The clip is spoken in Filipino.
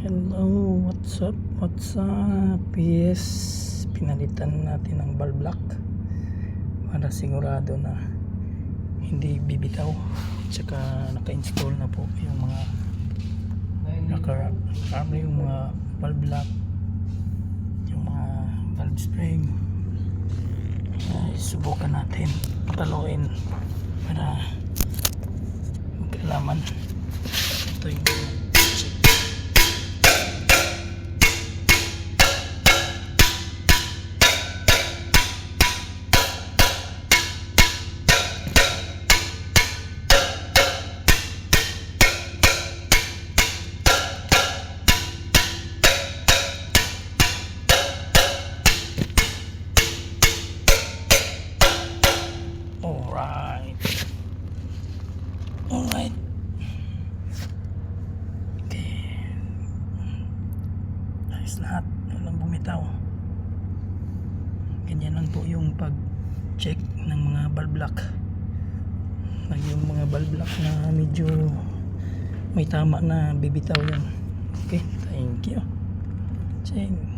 Hello, what's up? What's up? Yes, pinalitan natin ang valve lock para sigurado na hindi bibitaw. Tsaka naka-install na po yung mga yung mga valve lock, yung mga valve spring. Subukan natin paluin para magkalaman. Ito yung Alright. Okay. Ayos lahat. Walang bumitaw. Ganyan lang po yung pag-check ng mga valve lock. Yung mga valve lock na medyo may tama na bibitaw yan. Okay. Thank you. Check.